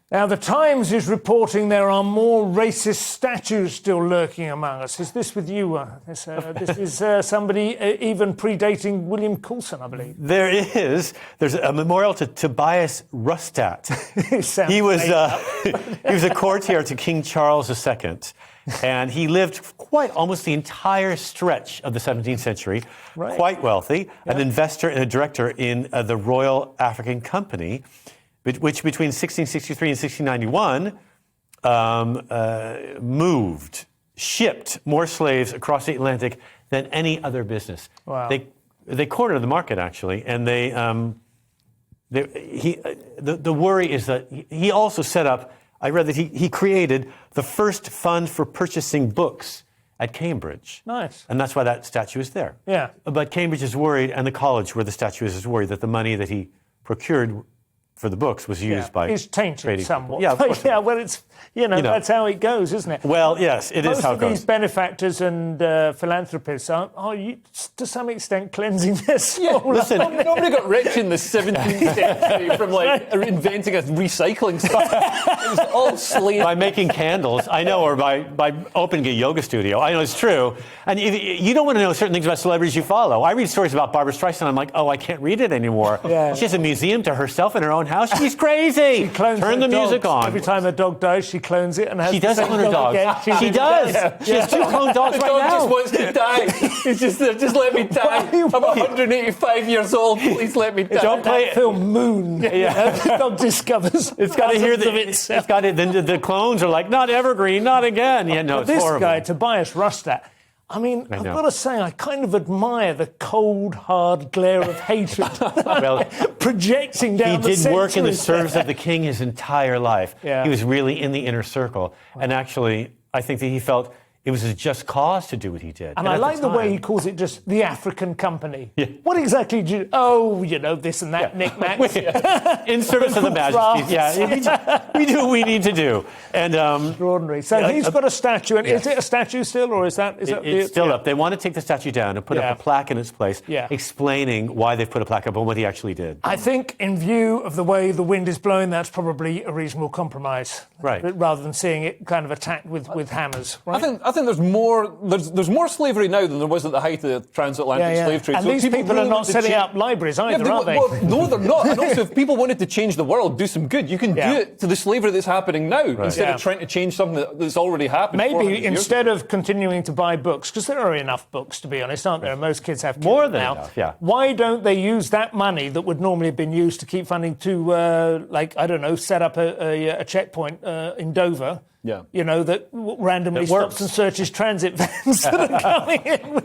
Now, the Times is reporting there are more racist statues still lurking among us. Is this with you? This is somebody even predating William Coulson, I believe. There is. There's a memorial to Tobias Rustat. He was a courtier to King Charles II, and he lived quite almost the entire stretch of the 17th century, quite wealthy, an investor and a director in the Royal African Company, which between 1663 and 1691 shipped more slaves across the Atlantic than any other business. Wow. They cornered the market, actually, and the worry is that he also set up, I read that he created the first fund for purchasing books at Cambridge. Nice. And that's why that statue is there. Yeah. But Cambridge is worried, and the college where the statue is worried that the money that he procured for the books was used by... It's tainted somewhat. Yeah, of course. Yeah, well, it's, that's how it goes, isn't it? Well, yes, it is how it goes. Most of these benefactors and philanthropists are to some extent cleansing their soul. Yeah, listen, nobody got rich in the 17th century from inventing a recycling stuff. It was all slave. By making candles, I know, or by opening a yoga studio. I know it's true. And you don't want to know certain things about celebrities you follow. I read stories about Barbra Streisand, I'm like, I can't read it anymore. Yeah. She has a museum to herself in her own house. She's crazy. She clones Turn the music on. Every time a dog dies, she clones it and has She does clone her dogs. She does. Yeah. She has 2 cloned dogs right now. The dog just wants to die. It's just let me die. I'm 185 years old. Please let me die. Don't play film Moon. Yeah. The dog discovers. It's got to hear the clones are like, not evergreen, not again. Yeah, no, it's horrible. This guy, Tobias Rustat. I mean, I've got to say, I kind of admire the cold, hard glare of hatred projecting down the He did work in the service there. of the king his entire life. Yeah. He was really in the inner circle. Wow. And actually, I think that he felt it was a just cause to do what he did. And I like the way he calls it just the African Company. Yeah. What exactly do you... Oh, this and that, knick-knacks. In service of the majesties. Yeah, we do what we need to do. And extraordinary. So he's got a statue. And is it a statue still, or is that... It's still up. They want to take the statue down and put up a plaque in its place explaining why they've put a plaque up and what he actually did. I think in view of the way the wind is blowing, that's probably a reasonable compromise. Right. Rather than seeing it kind of attacked with hammers. Right? I think there's more slavery now than there was at the height of the transatlantic slave trade. And so these people are not setting up libraries either, are they? Well, no, they're not. And also, if people wanted to change the world, do some good, you can do it to the slavery that's happening now instead of trying to change something that's already happened. Maybe instead of continuing to buy books, because there are enough books, to be honest, aren't there? Most kids have more than now. Enough, yeah. Why don't they use that money that would normally have been used to keep funding to, set up a checkpoint in Dover? Yeah. That randomly stops and searches transit vans that are coming in.